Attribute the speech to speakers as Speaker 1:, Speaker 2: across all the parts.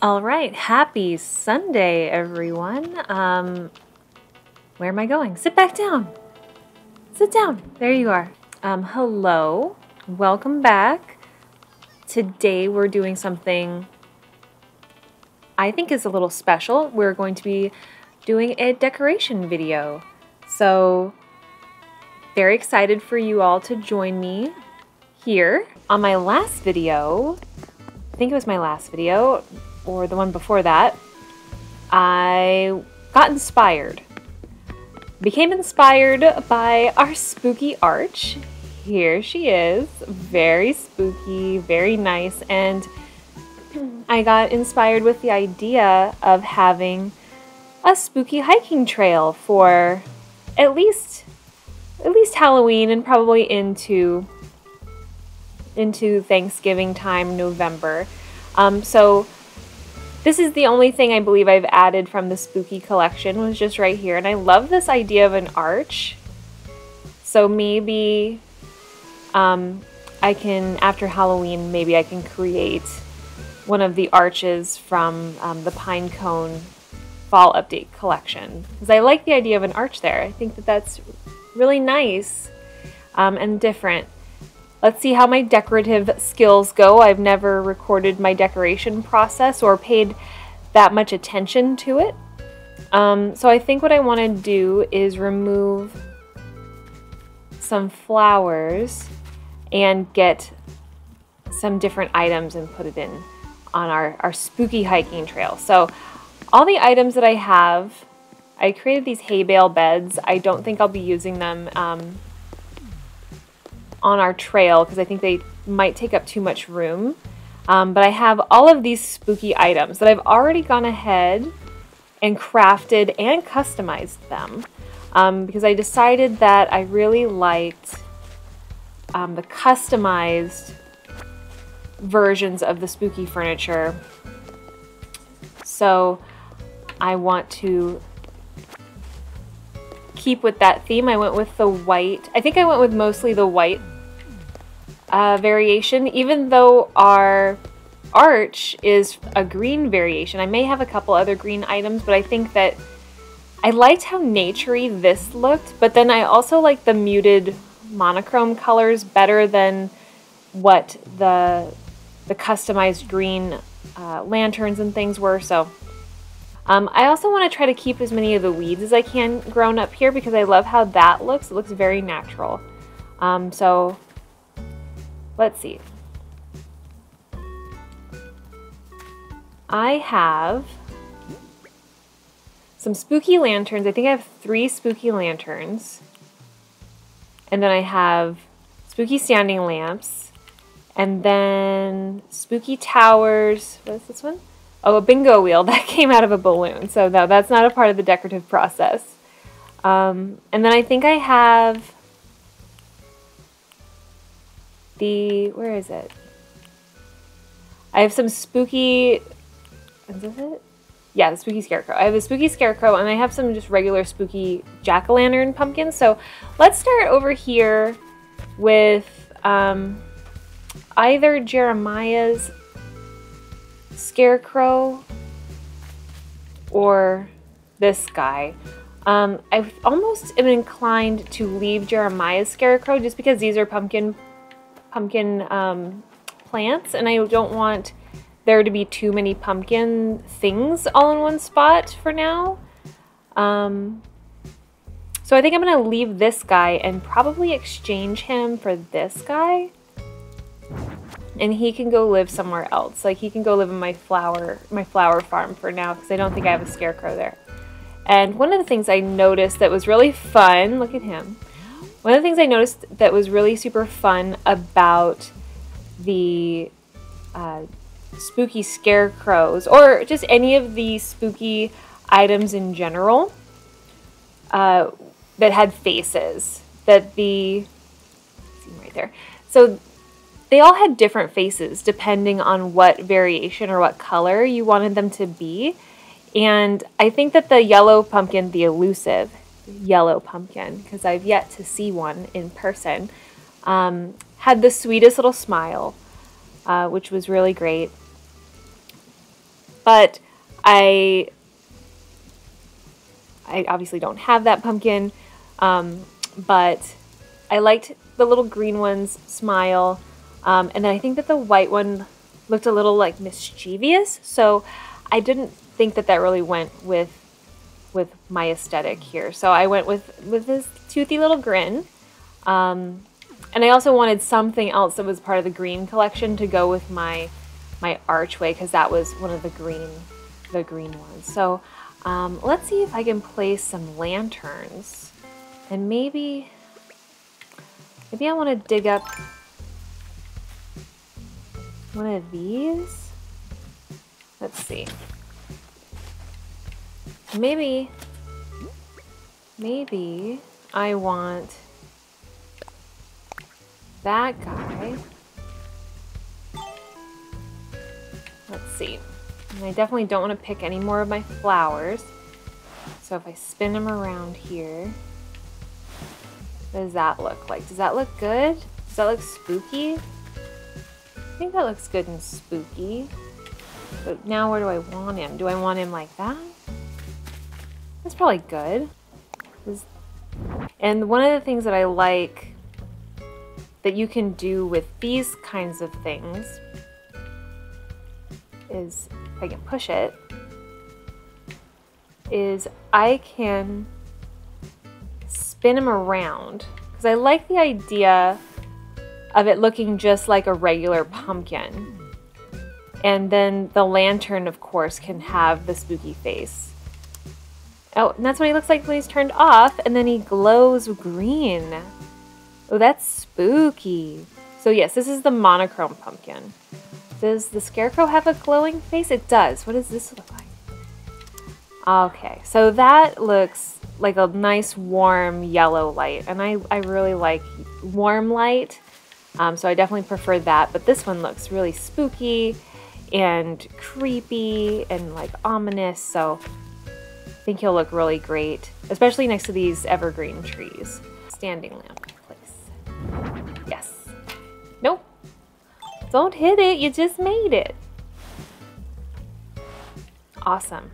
Speaker 1: All right, happy Sunday, everyone. Where am I going? Sit back down. Sit down. There you are. Hello. Welcome back. Today we're doing something I think is a little special. We're going to be doing a decoration video. So, very excited for you all to join me here. On my last video, I think it was my last video, or the one before that, I got inspired. Became inspired by our spooky arch. Here she is, very spooky, very nice, and I got inspired with the idea of having a spooky hiking trail for at least Halloween and probably into Thanksgiving time, November. So this is the only thing I believe I've added from the spooky collection, was just right here. And I love this idea of an arch. So maybe I can, after Halloween, maybe I can create one of the arches from the Pine Cone Fall Update collection. Because I like the idea of an arch there. I think that that's really nice and different. Let's see how my decorative skills go. I've never recorded my decoration process or paid that much attention to it. So I think what I want to do is remove some flowers and get some different items and put it in on our spooky hiking trail. So all the items that I have, I created these hay bale beds. I don't think I'll be using them on our trail because I think they might take up too much room. But I have all of these spooky items that I've already gone ahead and crafted and customized them because I decided that I really liked the customized versions of the spooky furniture. So I want to keep with that theme. I went with the white. I think I went with mostly the white variation, even though our arch is a green variation. I may have a couple other green items, but I think that I liked how naturey this looked, but then I also like the muted monochrome colors better than what the customized green lanterns and things were. So I also want to try to keep as many of the weeds as I can grown up here because I love how that looks. It looks very natural. So let's see. I have some spooky lanterns. I think I have 3 spooky lanterns. And then I have spooky standing lamps. And then spooky towers. What is this one? Oh, a bingo wheel. That came out of a balloon. So no, that's not a part of the decorative process. And then I think I have where is it? I have some spooky, is this it? Yeah, the spooky scarecrow. I have a spooky scarecrow and I have some just regular spooky jack-o'-lantern pumpkins. So let's start over here with either Jeremiah's scarecrow or this guy. I almost am inclined to leave Jeremiah's scarecrow just because these are pumpkin plants, and I don't want there to be too many pumpkin things all in one spot for now. So I think I'm going to leave this guy and probably exchange him for this guy. And he can go live somewhere else. Like he can go live in my flower farm for now because I don't think I have a scarecrow there. And one of the things I noticed that was really fun, look at him. One of the things I noticed that was really super fun about the spooky scarecrows, or just any of the spooky items in general, that had faces, that see right there. So they all had different faces depending on what variation or what color you wanted them to be. And I think that the yellow pumpkin, the elusive yellow pumpkin, because I've yet to see one in person, had the sweetest little smile, which was really great. But I obviously don't have that pumpkin, but I liked the little green one's smile, and then I think that the white one looked a little like mischievous, so I didn't think that that really went with my aesthetic here. So I went with this toothy little grin, and I also wanted something else that was part of the green collection to go with my archway, because that was one of the green ones. So let's see if I can place some lanterns, and maybe I want to dig up one of these. Let's see. Maybe I want that guy. Let's see. And I definitely don't want to pick any more of my flowers. So if I spin them around here, what does that look like? Does that look good? Does that look spooky? I think that looks good and spooky. But now where do I want him? Do I want him like that? That's probably good. And one of the things that I like that you can do with these kinds of things is, if I can push it, is I can spin them around, because I like the idea of it looking just like a regular pumpkin. And then the lantern, of course, can have the spooky face. Oh, and that's what he looks like when he's turned off, and then he glows green. Oh, that's spooky. So yes, this is the monochrome pumpkin. Does the Scarecrow have a glowing face? It does. What does this look like? Okay, so that looks like a nice warm yellow light, and I really like warm light, so I definitely prefer that. But this one looks really spooky and creepy and like ominous, so I think he'll look really great, especially next to these evergreen trees. Standing lamp place. Yes. Nope. Don't hit it, you just made it. Awesome.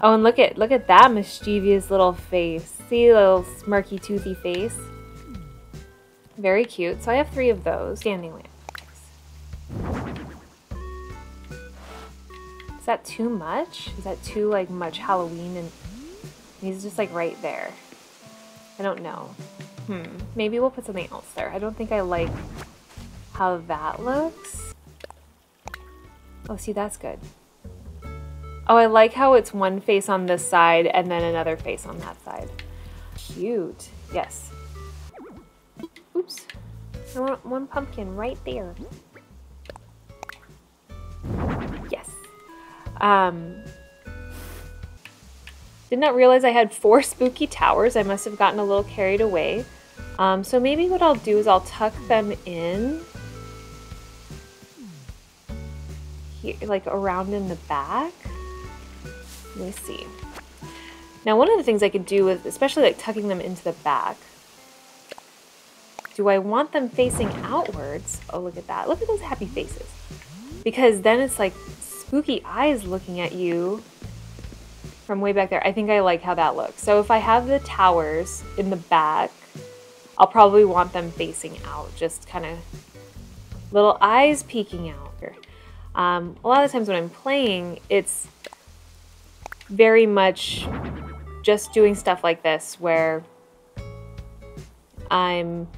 Speaker 1: Oh, and look at that mischievous little face. See the little smirky toothy face? Very cute. So I have 3 of those. Standing lamp. Is that too much? Is that too like much Halloween? And he's just like right there. I don't know. Maybe we'll put something else there. I don't think I like how that looks. Oh, see, that's good. Oh, I like how it's one face on this side and then another face on that side. Cute. Yes. Oops. I want one pumpkin right there. Yes. Did not realize I had 4 spooky towers. I must have gotten a little carried away. So maybe what I'll do is I'll tuck them in here, like around in the back. Let me see. Now, one of the things I could do with, especially like tucking them into the back, do I want them facing outwards? Oh, look at that. Look at those happy faces. Because then it's like spooky eyes looking at you from way back there. I think I like how that looks. So if I have the towers in the back, I'll probably want them facing out, just kind of little eyes peeking out. A lot of times when I'm playing, it's very much just doing stuff like this where I'm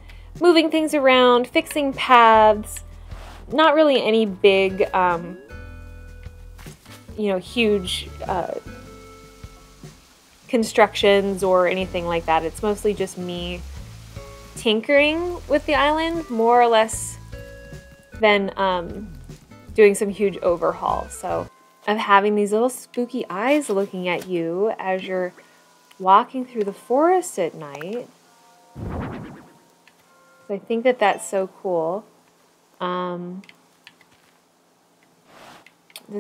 Speaker 1: moving things around, fixing paths, not really any big, you know, huge constructions or anything like that. It's mostly just me tinkering with the island, more or less, than doing some huge overhaul. So of having these little spooky eyes looking at you as you're walking through the forest at night. So I think that that's so cool. Does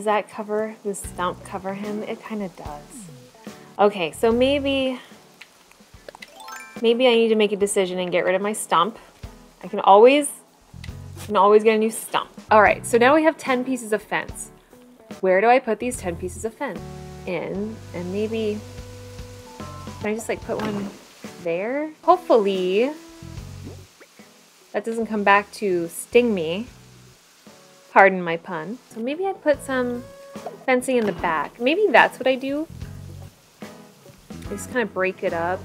Speaker 1: that cover, the stump cover him? It kind of does. Okay, so maybe I need to make a decision and get rid of my stump. I can always get a new stump. All right, so now we have 10 pieces of fence. where do I put these 10 pieces of fence in? And maybe, can I just like put one there? Hopefully that doesn't come back to sting me. Pardon my pun. So maybe I put some fencing in the back. Maybe that's what I do. I just kind of break it up.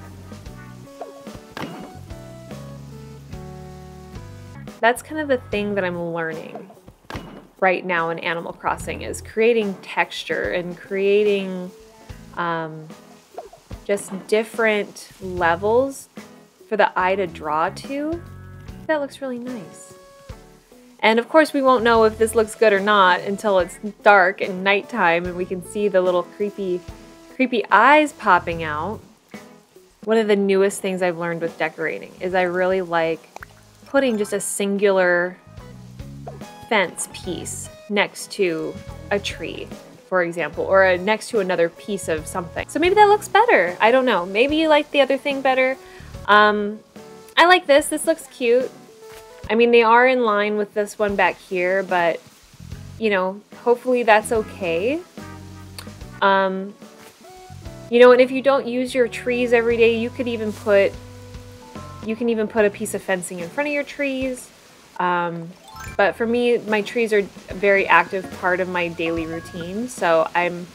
Speaker 1: That's kind of the thing that I'm learning right now in Animal Crossing, is creating texture and creating just different levels for the eye to draw to. That looks really nice. And of course we won't know if this looks good or not until it's dark and nighttime and we can see the little creepy eyes popping out. One of the newest things I've learned with decorating is I really like putting just a singular fence piece next to a tree, for example, or next to another piece of something. So maybe that looks better. I don't know. Maybe you like the other thing better. I like this. This looks cute. I mean, they are in line with this one back here, but, you know, hopefully that's okay. You know, and if you don't use your trees every day, you can even put a piece of fencing in front of your trees. But for me, my trees are a very active part of my daily routine, so I'm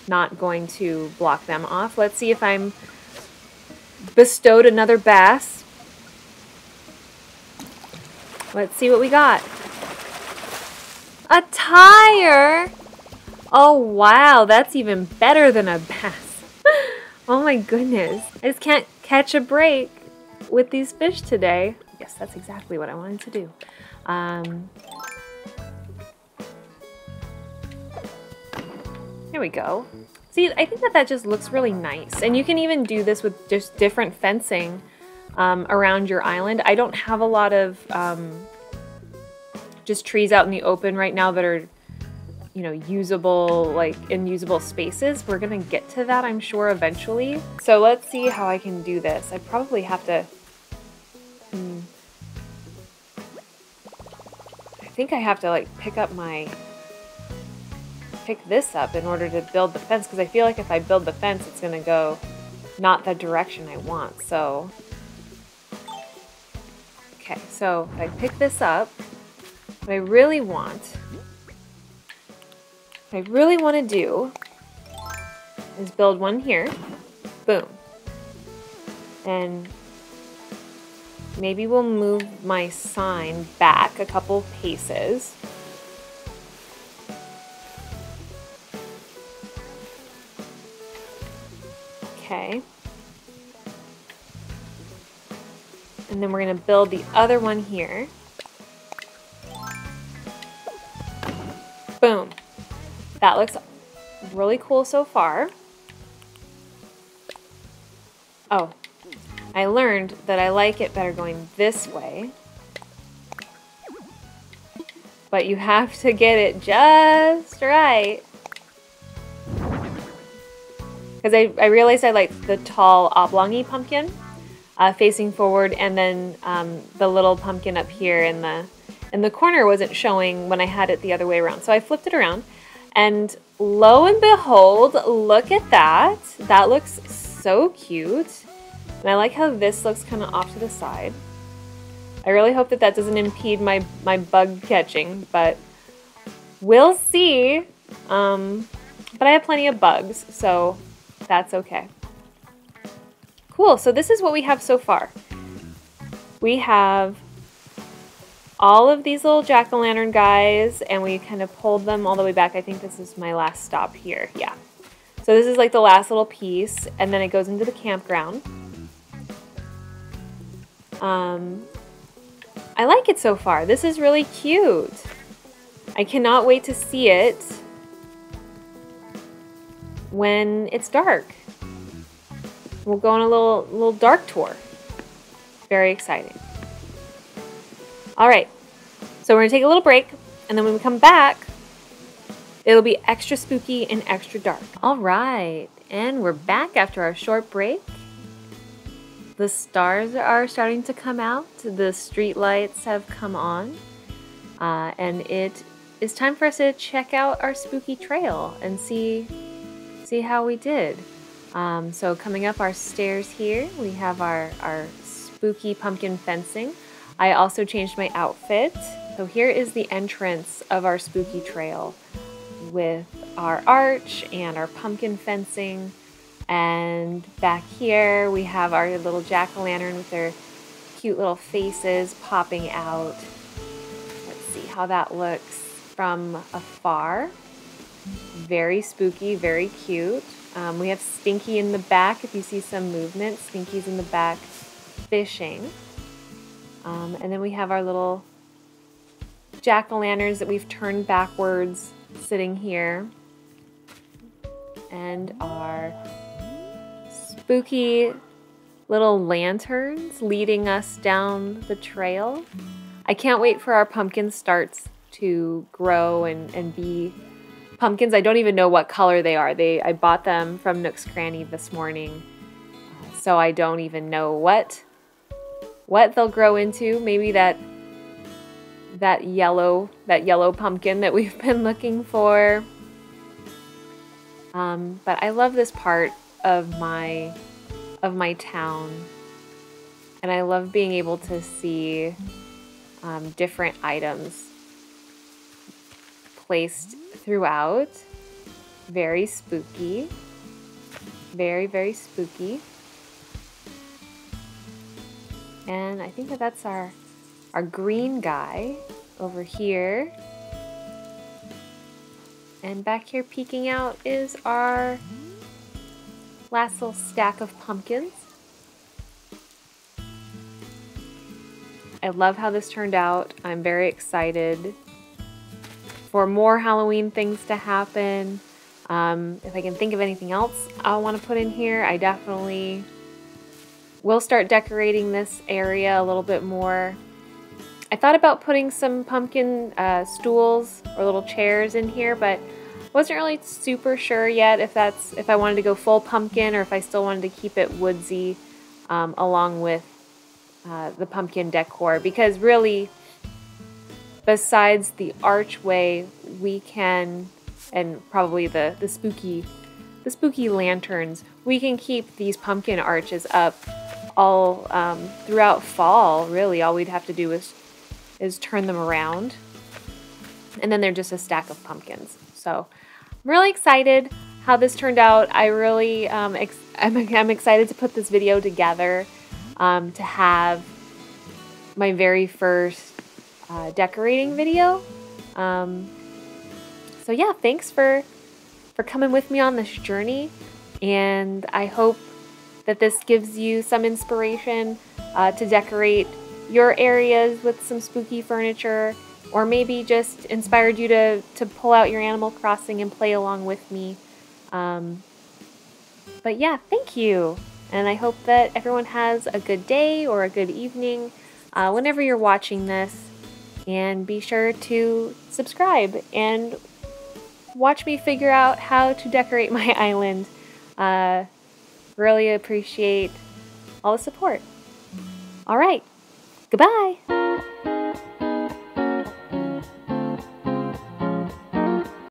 Speaker 1: not going to block them off. Let's see if I'm bestowed another bass. Let's see what we got. A tire! Oh wow, that's even better than a bass. Oh my goodness. I just can't catch a break with these fish today. Yes, that's exactly what I wanted to do. Here we go. See, I think that just looks really nice. And you can even do this with just different fencing around your island. I don't have a lot of just trees out in the open right now that are, you know, usable, like in usable spaces. We're gonna get to that, I'm sure, eventually. So let's see how I can do this. I probably have to, I think I have to like pick this up in order to build the fence, because I feel like if I build the fence, it's gonna go not the direction I want. So, okay, so if I pick this up, what I really want to do is build one here. Boom. And maybe we'll move my sign back a couple paces. Okay. And then we're going to build the other one here. Boom. That looks really cool so far. Oh, I learned that I like it better going this way. But you have to get it just right. Because I realized I like the tall oblongy pumpkin facing forward, and then the little pumpkin up here in the corner wasn't showing when I had it the other way around. So I flipped it around, and lo and behold, look at that. That looks so cute. And I like how this looks kind of off to the side. I really hope that doesn't impede my bug catching, but we'll see. But I have plenty of bugs, so that's okay. Cool, so this is what we have so far. We have all of these little jack-o'-lantern guys, and we kind of pulled them all the way back. I think this is my last stop here, yeah. So this is like the last little piece, and then it goes into the campground. I like it so far. This is really cute. I cannot wait to see it when it's dark. We'll go on a little dark tour. Very exciting. All right, so we're gonna take a little break, and then when we come back, it'll be extra spooky and extra dark. All right, and we're back after our short break. The stars are starting to come out. The street lights have come on, and it it's time for us to check out our spooky trail and see how we did. So coming up our stairs here, we have our spooky pumpkin fencing. I also changed my outfit. So here is the entrance of our spooky trail with our arch and our pumpkin fencing. And back here we have our little jack-o'-lantern with their cute little faces popping out. Let's see how that looks from afar. Very spooky, very cute. We have Stinky in the back. If you see some movement, Stinky's in the back fishing. And then we have our little jack-o'-lanterns that we've turned backwards sitting here. And our spooky little lanterns leading us down the trail. I can't wait for our pumpkin starts to grow and be pumpkins. I don't even know what color they are. I bought them from Nook's Cranny this morning, so I don't even know what they'll grow into. Maybe that yellow pumpkin that we've been looking for. But I love this part of my town, and I love being able to see different items placed throughout. Very spooky. Very, very spooky. And I think that's our green guy over here. And back here peeking out is our last little stack of pumpkins. I love how this turned out. I'm very excited for more Halloween things to happen. If I can think of anything else I want to put in here, I definitely will start decorating this area a little bit more. I thought about putting some pumpkin stools or little chairs in here, but wasn't really super sure yet if I wanted to go full pumpkin or if I still wanted to keep it woodsy along with the pumpkin decor, because really, besides the archway, we can, and probably the spooky lanterns, we can keep these pumpkin arches up all throughout fall. Really, all we'd have to do is turn them around, and then they're just a stack of pumpkins. So I'm really excited how this turned out. I really I'm excited to put this video together, to have my very first decorating video. So yeah, thanks for coming with me on this journey, and I hope that this gives you some inspiration to decorate your areas with some spooky furniture, or maybe just inspired you to pull out your Animal Crossing and play along with me. But yeah, thank you, and I hope that everyone has a good day or a good evening whenever you're watching this. And be sure to subscribe and watch me figure out how to decorate my island. Really appreciate all the support. All right, goodbye.